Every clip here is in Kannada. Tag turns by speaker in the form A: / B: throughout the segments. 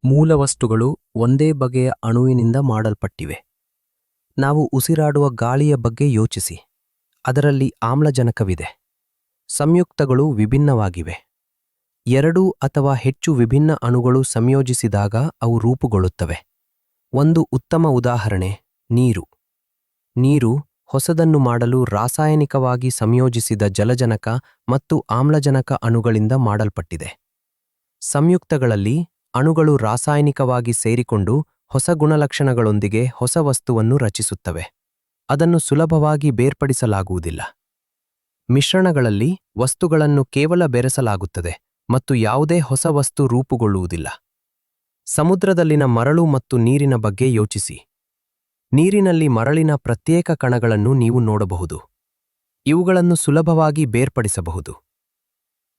A: ಮೂಲವಸ್ತುಗಳು ಒಂದೇ ಬಗೆಯ ಅಣುವಿನಿಂದ ಮಾಡಲ್ಪಟ್ಟಿವೆ. ನಾವು ಉಸಿರಾಡುವ ಗಾಳಿಯ ಬಗ್ಗೆ ಯೋಚಿಸಿ. ಅದರಲ್ಲಿ ಆಮ್ಲಜನಕವಿದೆ. ಸಂಯುಕ್ತಗಳು ವಿಭಿನ್ನವಾಗಿವೆ. 2 ಅಥವಾ ಹೆಚ್ಚು ವಿಭಿನ್ನ ಅಣುಗಳು ಸಂಯೋಜಿಸಿದಾಗ ಅವು ರೂಪುಗೊಳ್ಳುತ್ತವೆ. ಒಂದು ಉತ್ತಮ ಉದಾಹರಣೆ ನೀರು. ನೀರು ಹೊಸದನ್ನು ಮಾಡಲು ರಾಸಾಯನಿಕವಾಗಿ ಸಂಯೋಜಿಸಿದ ಜಲಜನಕ ಮತ್ತು ಆಮ್ಲಜನಕ ಅಣುಗಳಿಂದ ಮಾಡಲ್ಪಟ್ಟಿದೆ. ಸಂಯುಕ್ತಗಳಲ್ಲಿ ಅಣುಗಳು ರಾಸಾಯನಿಕವಾಗಿ ಸೇರಿಕೊಂಡು ಹೊಸ ಗುಣಲಕ್ಷಣಗಳೊಂದಿಗೆ ಹೊಸ ವಸ್ತುವನ್ನು ರಚಿಸುತ್ತವೆ. ಅದನ್ನು ಸುಲಭವಾಗಿ ಬೇರ್ಪಡಿಸಲಾಗುವುದಿಲ್ಲ. ಮಿಶ್ರಣಗಳಲ್ಲಿ ವಸ್ತುಗಳನ್ನು ಕೇವಲ ಬೆರೆಸಲಾಗುತ್ತದೆ ಮತ್ತು ಯಾವುದೇ ಹೊಸ ವಸ್ತು ರೂಪುಗೊಳ್ಳುವುದಿಲ್ಲ. ಸಮುದ್ರದಲ್ಲಿನ ಮರಳು ಮತ್ತು ನೀರಿನ ಬಗ್ಗೆ ಯೋಚಿಸಿ. ನೀರಿನಲ್ಲಿ ಮರಳಿನ ಪ್ರತ್ಯೇಕ ಕಣಗಳನ್ನು ನೀವು ನೋಡಬಹುದು. ಇವುಗಳನ್ನು ಸುಲಭವಾಗಿ ಬೇರ್ಪಡಿಸಬಹುದು.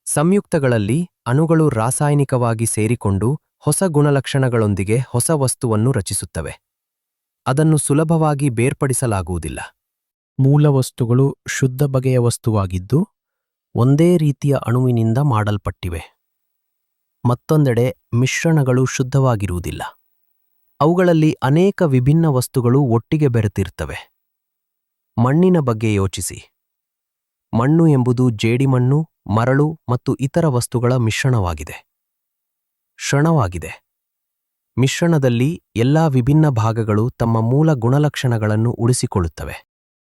A: ಸಂಯುಕ್ತಗಳಲ್ಲಿ ಅಣುಗಳು ರಾಸಾಯನಿಕವಾಗಿ ಸೇರಿಕೊಂಡು ಹೊಸ ಗುಣಲಕ್ಷಣಗಳೊಂದಿಗೆ ಹೊಸ ವಸ್ತುವನ್ನು ರಚಿಸುತ್ತವೆ. ಅದನ್ನು ಸುಲಭವಾಗಿ ಬೇರ್ಪಡಿಸಲಾಗುವುದಿಲ್ಲ. ಮೂಲವಸ್ತುಗಳು ಶುದ್ಧ ಬಗೆಯ ವಸ್ತುವಾಗಿದ್ದು ಒಂದೇ ರೀತಿಯ ಅಣುವಿನಿಂದ ಮಾಡಲ್ಪಟ್ಟಿವೆ. ಮತ್ತೊಂದೆಡೆ ಮಿಶ್ರಣಗಳು ಶುದ್ಧವಾಗಿರುವುದಿಲ್ಲ. ಅವುಗಳಲ್ಲಿ ಅನೇಕ ವಿಭಿನ್ನ ವಸ್ತುಗಳು ಒಟ್ಟಿಗೆ ಬೆರೆತಿರ್ತವೆ. ಮಣ್ಣಿನ ಬಗ್ಗೆ ಯೋಚಿಸಿ. ಮಣ್ಣು ಎಂಬುದು ಜೇಡಿಮಣ್ಣು, ಮರಳು ಮತ್ತು ಇತರ ವಸ್ತುಗಳ ಮಿಶ್ರಣವಾಗಿದೆ. ಕ್ಷಣವಾಗಿದೆ. ಮಿಶ್ರಣದಲ್ಲಿ ಎಲ್ಲಾ ವಿಭಿನ್ನ ಭಾಗಗಳು ತಮ್ಮ ಮೂಲ ಗುಣಲಕ್ಷಣಗಳನ್ನು ಉಳಿಸಿಕೊಳ್ಳುತ್ತವೆ.